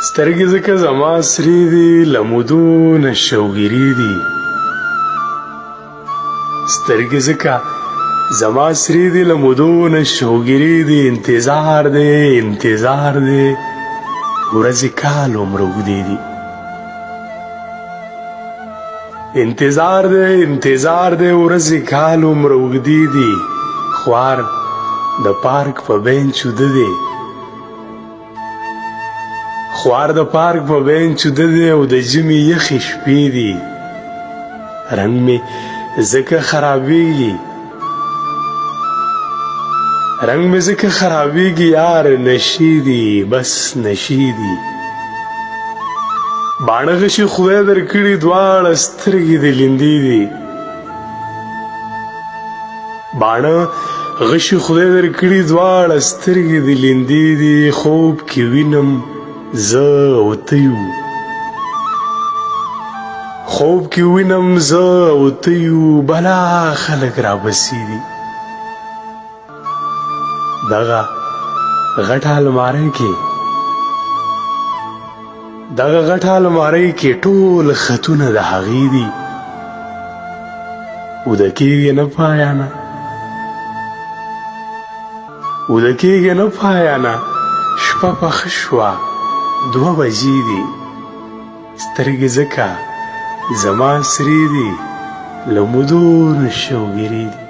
سترګې ځکه زما سرې دي له مودو نه شوګیرې دي سترګې ځکه زما سرې دي له مودو نه شوګیرې دي انتظار دی انتظار دی ورځې کال عمر اوږدې دي انتظار دی انتظار دی ورځې کال عمر اوږدې دي خوار د پارک په بینچ وده دی خوار د پارک په بینچ وده دی او د ژمي یخې شپې دي رنګ مې ځکه خرابېږي رنګ مې ځکه خرابېږي یار نشې دي بس نشې دي باڼه غشي خدای درکړي دواړه سترګې د لیندې دي باڼه غشي خدای درکړي دواړه سترګې د لیندې دي خوب کې وینم زه او ته یو خوب کې وینم زه او ته یو بلا خلک رابسي دي دغه غټه المارۍ کې ټول خطونه د هغې دي وده کېږي نه پایانه وده کېږي نه پایانه شپه پخه شوه 2 بجې دي سترګې ځکه زما سرې دي له مودو نه شوګیرې دي